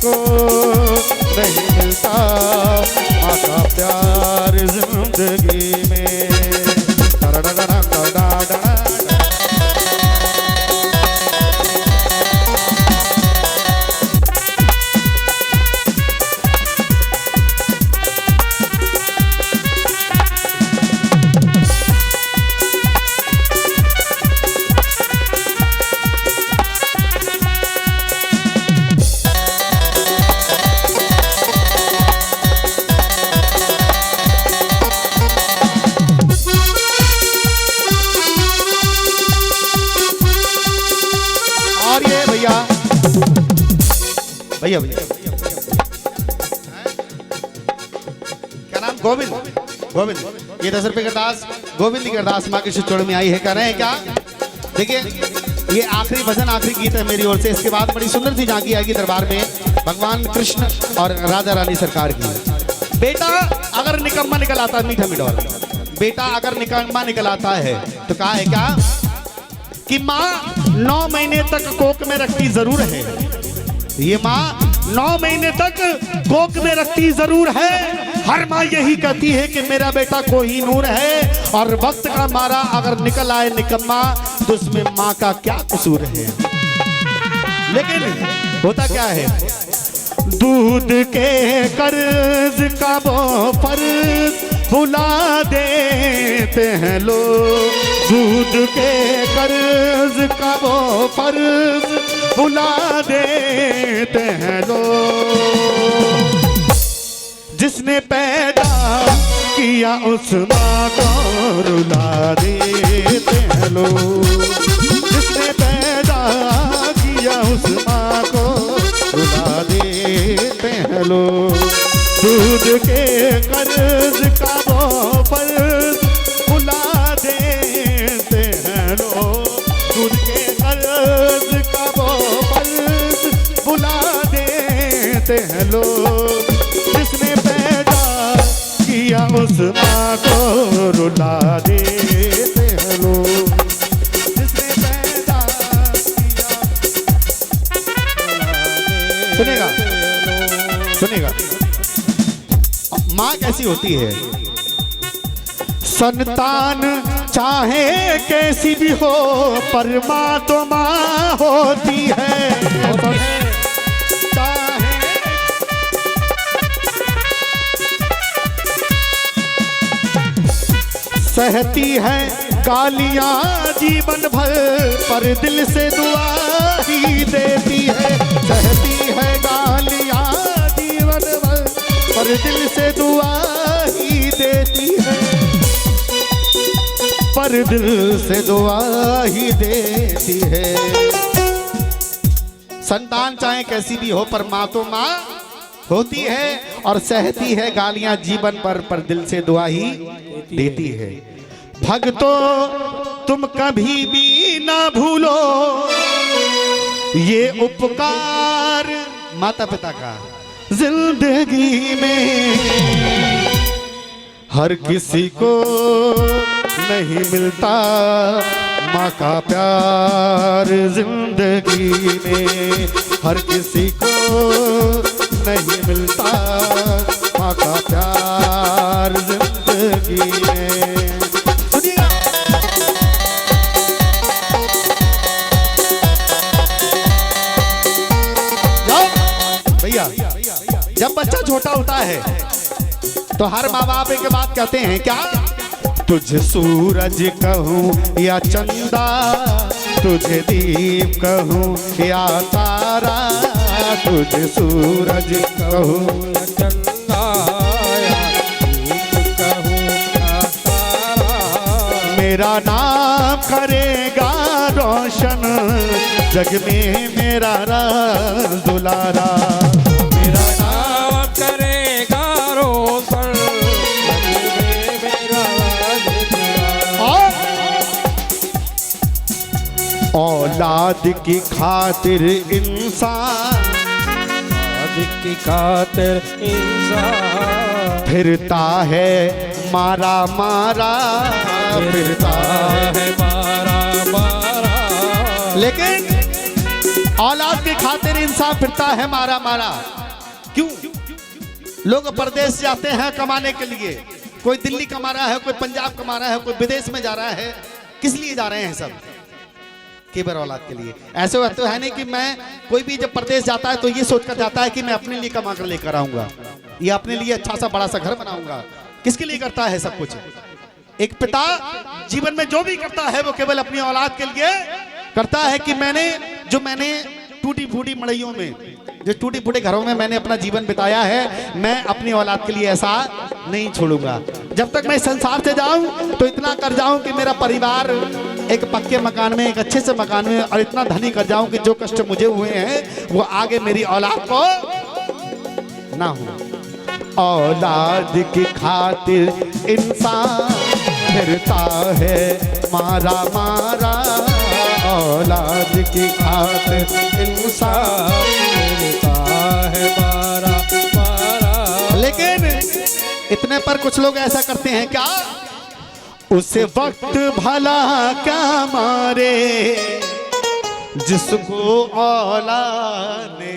को नहीं मिलता माँ का प्यार जिंदगी में। भैया भैया क्या नाम? गोविंद। गोविंद, ये 10 रुपए की अरदास गोविंद की अरदास माँ के चिचोड़ में आई है। कह रहे हैं क्या? देखिए, ये आखिरी भजन, आखिरी गीत है मेरी ओर से। इसके बाद बड़ी सुंदर सी झांकी आएगी दरबार में भगवान कृष्ण और राधा रानी सरकार की। बेटा अगर निकम्मा निकल आता है, मीठा मिठौर, बेटा अगर निकम्मा निकल आता है तो कहा है क्या कि माँ 9 महीने तक कोख में रखती जरूर है। ये माँ 9 महीने तक कोख में रखती जरूर है। हर माँ यही कहती है कि मेरा बेटा कोहिनूर है, और वक्त का मारा अगर निकल आए निकम्मा तो उसमें माँ का क्या कसूर है। लेकिन होता क्या है, दूध के कर्ज का वो फर्ज भुला देते हैं लोग। दूध के कर्ज का वो फर्ज भुला देते हैं लोग। जिसने पैदा किया उस माँ को रुला देते हैं लोग। जिसने पैदा किया उस माँ को रुला देते हैं लोग। दूध के कर्ज का वो फर्ज भुला देते हैं लोग। दूध के कर्ज का वो फर्ज भुला देते हैं लोग। जिसने पैदा किया उस माँ को रुला देते हैं लोग। जिसने पैदा किया। सुनेगा सुनेगा, माँ कैसी होती है? संतान चाहे कैसी भी हो पर माँ तो माँ होती है। सहती है गालियाँ जीवन भर पर दिल से दुआ ही देती है। सहती है गालियाँ जीवन भर पर दिल से दुआ ही देती है। पर दिल से दुआ ही देती है। संतान चाहे कैसी भी हो पर माँ तो माँ होती है, और सहती है गालियां जीवन पर दिल से दुआ ही देती है। भक्तों तुम कभी भी ना भूलो ये उपकार माता पिता का जिंदगी में। हर किसी को नहीं मिलता माँ का प्यार जिंदगी में। हर किसी को नहीं मिलता माँ का प्यार जिंदगी में। सुनिएगा, भैया जब बच्चा छोटा होता है तो हर माँ बाप एक बात कहते हैं क्या? तुझे सूरज कहूँ या चंदा, तुझे दीप कहूँ या तारा। तुझे सूरज कहूँ या चंदा या दीप कहूँ या तारा। मेरा नाम करेगा रोशन जग में मेरा राज दुलारा। मेरा नाम करेगा रोशन जग में मेरा राज दुलारा। औलाद की खातिर इंसान, औलाद की खातिर इंसान फिरता है मारा मारा, फिरता है मारा मारा। लेकिन औलाद की खातिर इंसान फिरता है मारा मारा। क्यों? लोग परदेश जाते हैं कमाने के लिए, कोई दिल्ली कमा रहा है, कोई पंजाब कमा रहा है, कोई विदेश में जा रहा है। किस लिए जा रहे हैं सब? केवल औलाद के लिए। ऐसे तो है नहीं कि मैं, कोई भी जब परदेश जाता है तो ये सोचकर जाता है कि मैं अपने लिए कमा कर लेकर आऊंगा, या अपने लिए अच्छा सा बड़ा सा घर बनाऊंगा। किसके लिए करता है सब कुछ? एक पिता जीवन में जो भी करता है वो केवल अपनी औलाद के लिए करता है कि मैंने टूटी फूटी मड़इयों में, जो टूटी फूटे घरों में मैंने अपना जीवन बिताया है, मैं अपनी औलाद के लिए ऐसा नहीं छोड़ूंगा। जब तक मैं संसार से जाऊं तो इतना कर जाऊं कि मेरा परिवार एक पक्के मकान में, एक अच्छे से मकान में, और इतना धनी कर जाऊं कि जो कष्ट मुझे हुए हैं वो आगे मेरी औलाद को ना हो। औलाद की खातिर इंसान फिरता है मारा मारा, औलाद की खातिर इंसान फिरता है मारा मारा। लेकिन इतने पर कुछ लोग ऐसा करते हैं क्या? उसे वक्त भला क्या मारे जिसको औलाद ने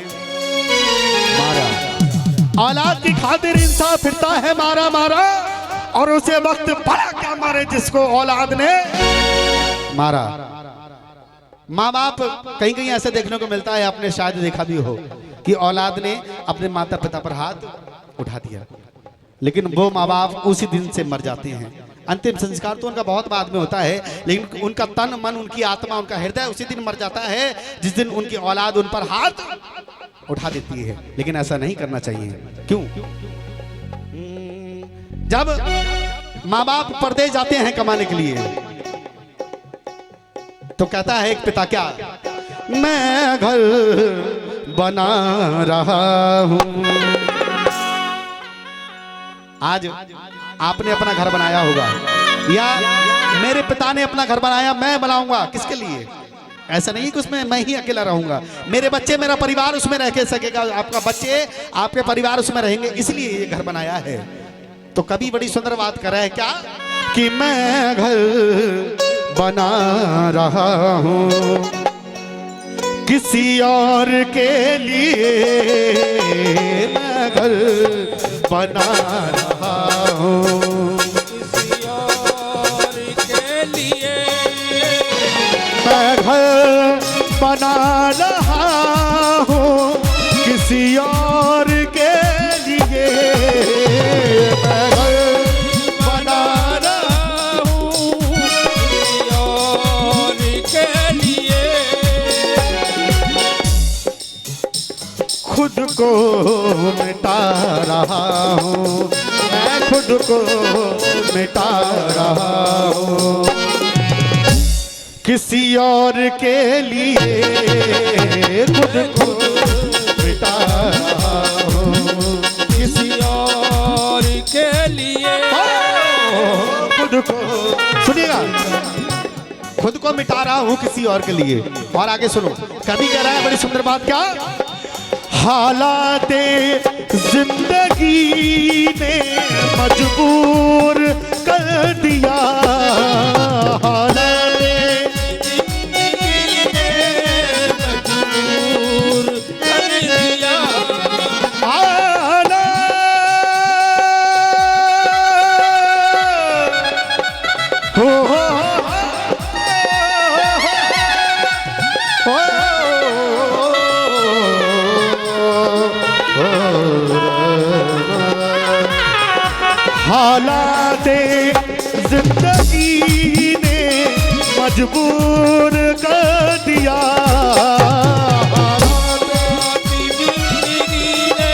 मारा। औलाद की खातिर इंसान फिरता है मारा मारा, और उसे वक्त भला क्या मारे जिसको औलाद ने मारा। माँ बाप कहीं कहीं ऐसे देखने को मिलता है, आपने शायद देखा भी हो कि औलाद ने अपने माता पिता पर हाथ उठा दिया, लेकिन वो माँ बाप उसी दिन से मर जाते हैं। अंतिम संस्कार तो उनका बहुत बाद में होता है, लेकिन उनका तन मन, उनकी आत्मा, उनका हृदय उसी दिन मर जाता है जिस दिन उनकी औलाद उन पर हाथ उठा देती है। लेकिन ऐसा नहीं करना चाहिए। क्यों? जब माँ बाप परदेश जाते हैं कमाने के लिए तो कहता है एक पिता, क्या मैं घर बना रहा हूं। आज आपने अपना घर बनाया होगा, या मेरे पिता ने अपना घर बनाया, मैं बनाऊंगा। किसके लिए? ऐसा नहीं कि उसमें मैं ही अकेला रहूंगा, मेरे बच्चे, मेरा परिवार उसमें रह के सकेगा। आपका बच्चे, आपके परिवार उसमें रहेंगे, इसलिए ये घर बनाया है। तो कभी बड़ी सुंदर बात कर रहा है क्या कि मैं घर बना रहा हूं किसी और के लिए, मैं घर बना रहा हूं किसी और के लिए, मैं घर बना रहा हूं किसी और के लिए, मैं घर बना रहा हूं किसी और के लिए। खुद को मिटा रहा हूं, मैं खुद को मिटा रहा हूं किसी और के लिए, खुद को मिटा रहा हूं किसी और के लिए। खुद को, सुनिएगा, खुद को मिटा रहा हूं किसी और के लिए। और आगे सुनो, कभी कह रहा है बड़ी सुंदर बात, क्या हालाते जिंदगी ने मजबूर कर दिया, हालाते जिंदगी ने मजबूर कर दिया, हालाते जिंदगी ने मजबूर कर दिया, हालाते जिंदगी ने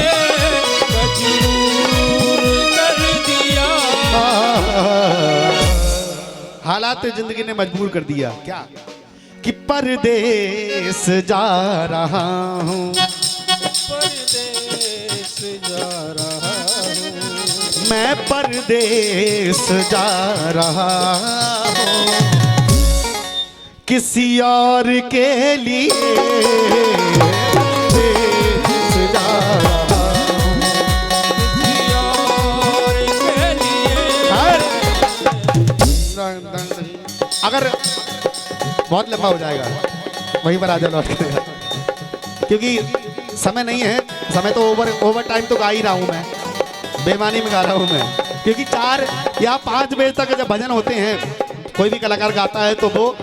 मजबूर कर दिया, हालात जिंदगी ने मजबूर कर दिया। क्या कि परदेश जा रहा हूँ, परदेश जा रहा हूँ, मैं परदेश जा रहा हूँ किसी और के लिए, परदेश जा रहा हूँ किसी और के लिए। अगर बहुत लंबा हो जाएगा वहीं पर आजा लौट कर। क्योंकि समय नहीं है। समय तो ओवर टाइम तो गा ही रहा हूँ मैं, बेईमानी में गा रहा हूँ मैं, क्योंकि 4 या 5 बजे तक जब भजन होते हैं कोई भी कलाकार गाता है तो वो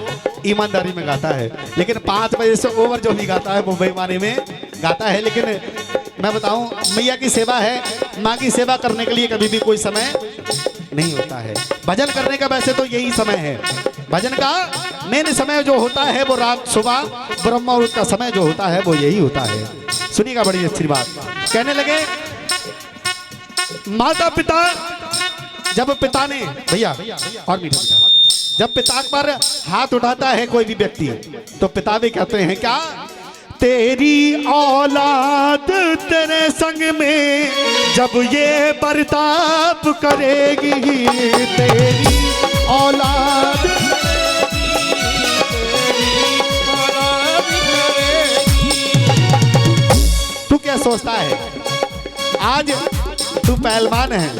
ईमानदारी में गाता है, लेकिन 5 बजे से ओवर जो भी गाता है वो बेईमानी में गाता है। लेकिन मैं बताऊं, मैया की सेवा है, माँ की सेवा करने के लिए कभी भी कोई समय नहीं होता है। भजन करने का वैसे तो यही समय है, भजन का मेन समय जो होता है वो रात सुबह ब्रह्म मुहूर्त का समय जो होता है वो यही होता है। सुनिएगा बड़ी अच्छी बात, कहने लगे माता पिता, जब पिता ने, भैया और मीठा मीठा, जब पिता पर हाथ उठाता है कोई भी व्यक्ति तो पिता भी कहते हैं क्या, तेरी औलाद तेरे संग में जब ये बर्ताव करेगी, तेरी औलाद तू क्या सोचता है, आज तू पहलवान है,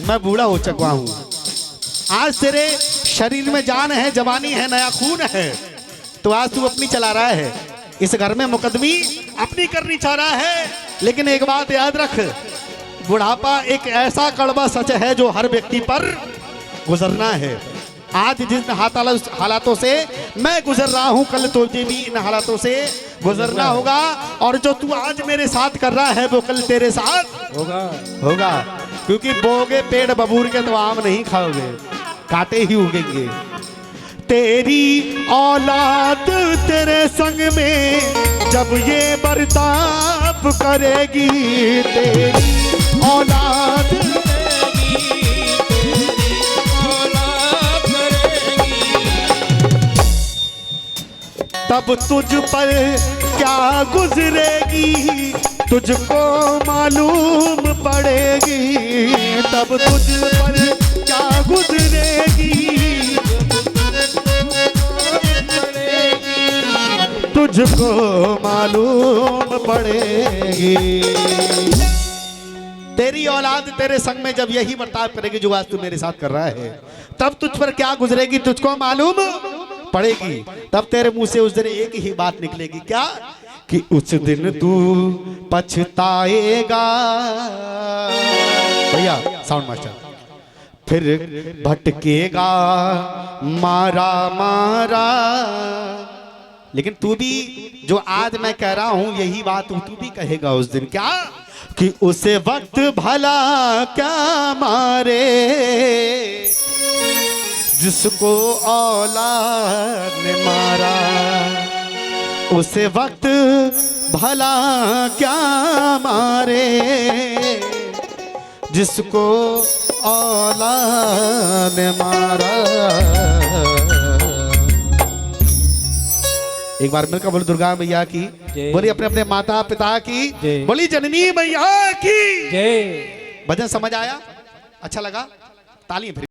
मैं बूढ़ा हो चुका हूं, आज तेरे शरीर में जान है, जवानी है, नया खून है, तो आज तू अपनी चला रहा है, इस घर में मुकदमी अपनी करनी चाह रहा है। लेकिन एक बात याद रख, बुढ़ापा एक ऐसा कड़वा सच है जो हर व्यक्ति पर गुजरना है। आज जिन हालातों से मैं गुजर रहा हूं, कल तुझे भी इन हालातों से गुजरना होगा, और जो तू आज मेरे साथ कर रहा है वो कल तेरे साथ होगा। क्योंकि बोगे पेड़ बबूर के तो आम नहीं खाओगे, कांटे ही उगेंगे। तेरी औलाद तेरे संग में जब ये बर्ताव करेगी, तेरी औलाद तब तुझ पर क्या गुजरेगी, तुझको मालूम पड़ेगी, तब तुझ पर क्या गुजरेगी, तुझको मालूम पड़ेगी। तेरी औलाद तेरे संग में जब यही बर्ताव करेगी जो आज तू मेरे साथ कर रहा है, तब तुझ पर क्या गुजरेगी तुझको मालूम पड़ेगी। तब तेरे मुंह से उस दिन एक ही बात निकलेगी, क्या, कि उस दिन तू पछताएगा। भैया साउंड मास्टर, फिर भटकेगा मारा मारा। लेकिन तू भी जो आज मैं कह रहा हूं यही बात तू भी कहेगा उस दिन, क्या, कि उसे वक्त भला क्या मारे जिसको औलाद ने मारा, उसे वक्त भला क्या मारे जिसको औलाद ने मारा। एक बार मिलकर बोली दुर्गा मैया की, बोली अपने अपने माता पिता की, बोली जननी मैया की। भजन समझ आया, अच्छा लगा, तालियां फिर